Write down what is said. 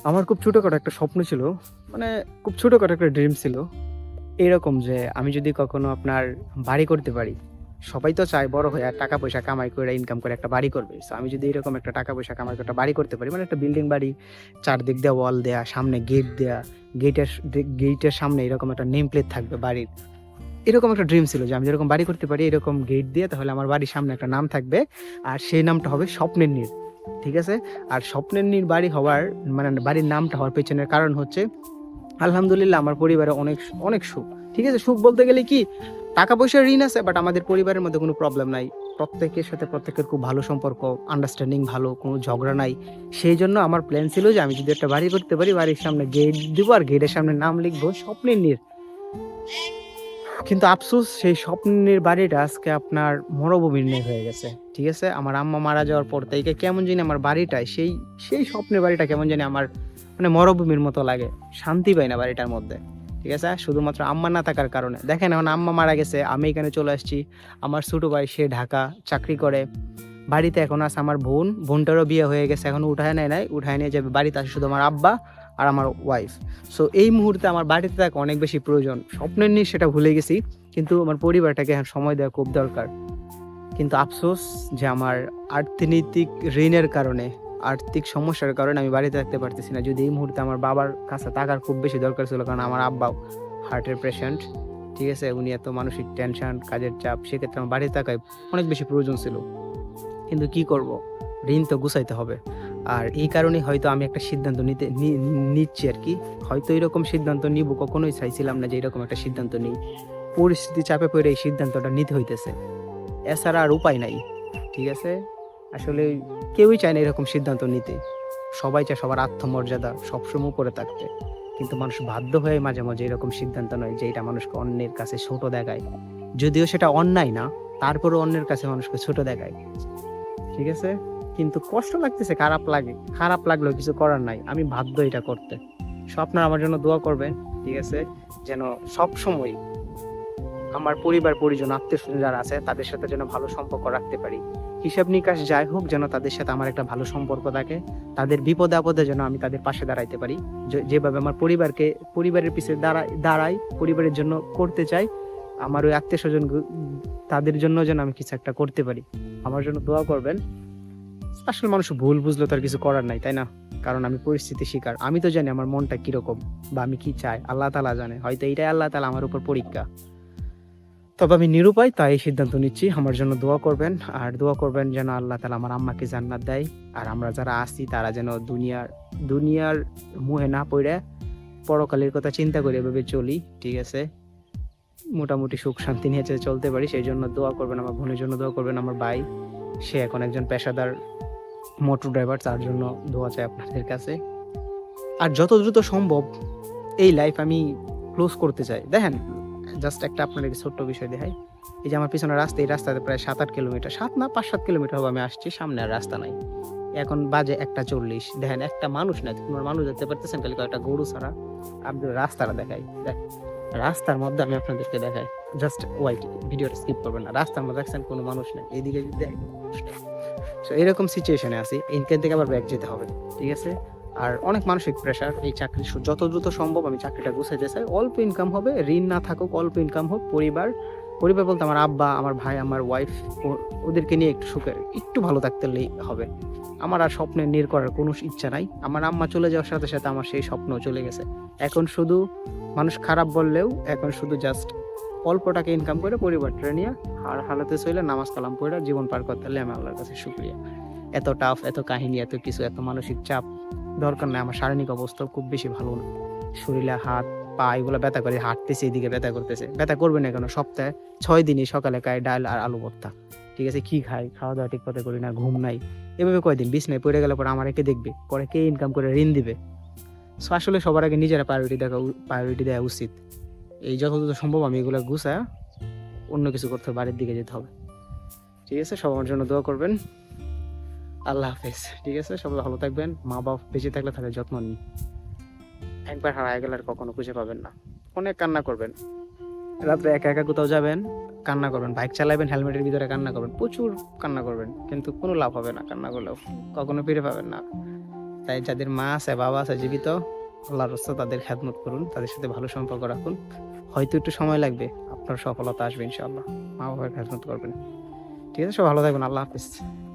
আমার খুব ছোটখাটো একটা স্বপ্ন ছিল, মানে খুব ছোটখাটো একটা ড্রিম ছিল। এরকম যে আমি যদি কখনো আপনার বাড়ি করতে পারি। সবাই তো চায় বড় হয়ে টাকা পয়সা কামাই করে ইনকাম করে একটা বাড়ি করবে। সো আমি যদি এরকম একটা টাকা পয়সা কামাই করে একটা বাড়ি করতে পারি, মানে একটা বিল্ডিং বাড়ি, চারদিক দিয়ে ওয়াল দেয়া, সামনে গেট দেয়া, গেটের গেটের সামনে এরকম একটা নেম প্লেট থাকবে বাড়ির। এরকম একটা ড্রিম ছিল যে আমি যেরকম বাড়ি করতে পারি এরকম গেট দিয়ে, তাহলে আমার বাড়ির সামনে একটা নাম থাকবে, আর সেই নামটা হবে স্বপ্নের নীড়। ঠিক আছে? আর স্বপ্নের নীড় বাড়ি হওয়ার, মানে বাড়ির নামটা হওয়ার পেছনের কারণ হচ্ছে, আলহামদুলিল্লাহ আমার পরিবারে অনেক অনেক সুখ। ঠিক আছে? সুখ বলতে গেলে কি, টাকা পয়সার ঋণ আছে, বাট আমাদের পরিবারের মধ্যে কোনো প্রবলেম নাই। প্রত্যেকের সাথে প্রত্যেকের খুব ভালো সম্পর্ক, আন্ডারস্ট্যান্ডিং ভালো, কোনো ঝগড়া নাই। সেই জন্য আমার প্ল্যান ছিল যে আমি যদি একটা বাড়ি করতে পারি, বাড়ির সামনে গেট দিব আর গেটের সামনে নাম লিখবো স্বপ্নের নীড়। কিন্তু আফসোস, সেই স্বপ্নের বাড়িটা আজকে আপনার মরুভূমির ন্যায় হয়ে গেছে। ঠিক আছে? আমার আম্মা মারা যাওয়ার পর থেকে কেমন জানি আমার বাড়িটায়, সেই সেই স্বপ্নের বাড়িটা কেমন জানি আমার মানে মরুভূমির মতো লাগে। শান্তি পাই না বাড়িটার মধ্যে। ঠিক আছে? শুধুমাত্র আম্মা না থাকার কারণে। দেখেন, এখন আম্মা মারা গেছে, আমি এখানে চলে আসছি। আমার ছোট ভাই সে ঢাকা চাকরি করে। বাড়িতে এখন আছে আমার বোন, বোনটারও বিয়ে হয়ে গেছে, এখনো উঠায় নেয় নাই, উঠায় নিয়ে যাবে। বাড়িতে আসে শুধু আমার আব্বা আর আমার ওয়াইফ। সো এই মুহূর্তে আমার বাড়িতে থাকা অনেক বেশি প্রয়োজন। স্বপ্নের নিয়ে সেটা ভুলে গেছি, কিন্তু আমার পরিবারটাকে এখন সময় দেওয়া খুব দরকার। কিন্তু আফসোস যে আমার অর্থনৈতিক ঋণের কারণে, আর্থিক সমস্যার কারণে আমি বাড়িতে থাকতে পারতেছি না। যদি এই মুহূর্তে আমার বাবার কাছে টাকার খুব বেশি দরকার ছিল, কারণ আমার আব্বাও হার্টের পেশেন্ট। ঠিক আছে? উনি এত মানসিক টেনশন, কাজের চাপ, সেক্ষেত্রে আমার বাড়িতে থাকায় অনেক বেশি প্রয়োজন ছিল। কিন্তু কি করব, ঋণ তো গুছাইতে হবে। আর এই কারণে হয়তো আমি একটা সিদ্ধান্ত নিচ্ছি আর কি। হয়তো এরকম সিদ্ধান্ত নিব, কখনোই চাইছিলাম না যে এরকম একটা সিদ্ধান্ত নিই। পরিস্থিতি চাপে পড়ে এই সিদ্ধান্তটা নিতে হইতেছে, এছাড়া আর উপায় নাই। ঠিক আছে? আসলে কেউই চায় না এরকম সিদ্ধান্ত নিতে। সবাই চায় সবার আত্মমর্যাদা সবসময় উপরে থাকতে। কিন্তু মানুষ বাধ্য হয়ে মাঝে মাঝে এরকম সিদ্ধান্ত নয় যে এটা মানুষকে অন্যের কাছে ছোট দেখায়। যদিও সেটা অন্যায় না, তারপরও অন্যের কাছে মানুষকে ছোট দেখায়। ঠিক আছে? কিন্তু কষ্ট লাগতেছে, খারাপ লাগে। খারাপ লাগলেও কিছু করার নাই, আমি বাধ্য এটা করতে। সো আপনারা আমার জন্য দোয়া করবেন। ঠিক আছে? যেন সব সময় আমার পরিবার পরিজন আত্মীয় স্বজন যারা আছে তাদের সাথে যেন ভালো সম্পর্ক রাখতে পারি। হিসাব নিকাশ যাই হোক, যেন তাদের সাথে আমার একটা ভালো সম্পর্ক থাকে। তাদের বিপদে আপদে যেন আমি তাদের পাশে দাঁড়াইতে পারি। যেভাবে আমার পরিবারের পিছনে দাঁড়াই, পরিবারের জন্য করতে চাই, আমার ওই আত্মীয় স্বজন তাদের জন্য যেন আমি কিছু একটা করতে পারি। আমার জন্য দোয়া করবেন। আসলে মানুষ ভুল বুঝলে তো আর কিছু করার নাই, তাই না? কারণ আমি পরিস্থিতি শিকার। আমি তো জানি আমার মনটা কিরকম বা আমি কি চাই, আল্লাহ তাআলা জানে। হয়তো এইটাই আল্লাহ তাআলা আমার উপর পরীক্ষা। তবে আমি নিরুপায়, তাই এই সিদ্ধান্ত নিচ্ছি। আমার জন্য দোয়া করবেন, আর দোয়া করবেন যেন আল্লাহ তাআলা আমার আম্মাকে জান্নাত দেয়। আর আমরা যারা আছি তারা যেন দুনিয়ার মুহে না পড়ে পরকালের কথা চিন্তা করে এভাবে চলি। ঠিক আছে? মোটামুটি সুখ শান্তি নিয়ে চলতে পারি, সেই জন্য দোয়া করবেন। আমার বোনের জন্য দোয়া করবেন। আমার ভাই, সে এখন একজন পেশাদার মোটর ড্রাইভার, তার জন্য দোয়া চাই আপনাদের কাছে। আর যত দ্রুত সম্ভব এই লাইফ আমি ক্লোজ করতে চাই। দেখেন, জাস্ট একটা আপনাদেরকে ছোট্ট বিষয় দেখাই। এই যে আমার পিছনে রাস্তা, এই রাস্তাতে প্রায় 7-8 কিলোমিটার, 7 না 5-7 কিলোমিটার হবে আমি আসছি, সামনে আর রাস্তা নাই। এখন বাজে 1:40। দেখেন, একটা মানুষ নাই, কোনো মানুষ দেখতে পারতেছেন? খালি কয়েকটা গরু ছাড়া। আপনি রাস্তাটা দেখাই, দেখ, রাস্তার মধ্যে আমি আপনাদেরকে দেখাই। জাস্ট ওয়াইট, ভিডিওটা স্কিপ করবেন না। রাস্তার মধ্যে দেখছেন কোনো মানুষ নেই, এইদিকে যদি দেখেন মানুষ নেই। সো এরকম সিচুয়েশনে আছি, এইখান থেকে আবার ব্যাক যেতে হবে। ঠিক আছে? আর অনেক মানসিক প্রেশার। এই চাকরি যত দ্রুত সম্ভব আমি চাকরিটা গুছাইতে চাই। অল্প ইনকাম হবে, ঋণ না থাকুক, অল্প ইনকাম হোক। পরিবার বলতে আমার আব্বা, আমার ভাই, আমার ওয়াইফ, ওদেরকে নিয়ে একটু সুখে, একটু ভালো থাকতে হবে। আমার আর স্বপ্নে নীড় করার কোনো ইচ্ছা নাই। আমার আম্মা চলে যাওয়ার সাথে সাথে আমার সেই স্বপ্ন চলে গেছে। এখন শুধু মানুষ খারাপ বললেও, এখন শুধু জাস্ট অল্প টাকা ইনকাম করে পরিবারটা নিয়ে আর হালাতে চলে নামাজ কালাম পড়ে জীবন পার করতে হলে আমি আল্লাহর কাছে শুকরিয়া। এত টাফ, এত কাহিনী, এত কিছু, এত মানসিক চাপ দরকার নাই। আমার শারীরিক অবস্থা খুব বেশি ভালো না। শরীরে হাত পা এগুলো ব্যথা করে, হাঁটতেছে এদিকে ব্যথা করতেছে। ব্যথা করবে না কেন? সপ্তাহে 6 দিনই সকালে খাই ডাল আর আলু ভর্তা। ঠিক আছে? কি খাই? খাওয়া দাওয়া ঠিক মতো করি না, ঘুম নাই। এভাবে কয়দিন বিছনায় পড়ে গেলে পরে আমার কে দেখবে? পরে কে ইনকাম করে ঋণ দিবে? সো আসলে সবার আগে নিজেরা প্রায়োরিটি দেওয়া উচিত। এই যতদূর সম্ভব আমি এগুলো গুছায় অন্য কিছু করতে হবে, বাড়ির দিকে যেতে হবে। ঠিক আছে? সব আমার জন্য দোয়া করবেন। আল্লাহ হাফেজ। ঠিক আছে? সবাই ভালো থাকবেন। মা বাবা বেঁচে থাকলে তাদের যত্ন নিন। একবার হারায় গেলে আর কখনো খুঁজে পাবেন না। অনেক কান্না করবেন। রাত্রে একা একা কোথাও যাবেন, কান্না করবেন। বাইক চালাবেন, হেলমেটের ভিতরে কান্না করবেন, প্রচুর কান্না করবেন। কিন্তু কোনো লাভ হবে না কান্না করলেও, কখনো ফিরে পাবেন না। তাই যাদের মা আছে বাবা আছে জীবিত, আল্লাহর রাস্তায় তাদের খেদমত করুন, তাদের সাথে ভালো সম্পর্ক রাখুন। হয়তো একটু সময় লাগবে, আপনার সফলতা আসবে ইনশাআল্লাহ। মা বাবার খেদমত করবেন। ঠিক আছে, সব ভালো থাকবেন। আল্লাহ হাফিজ।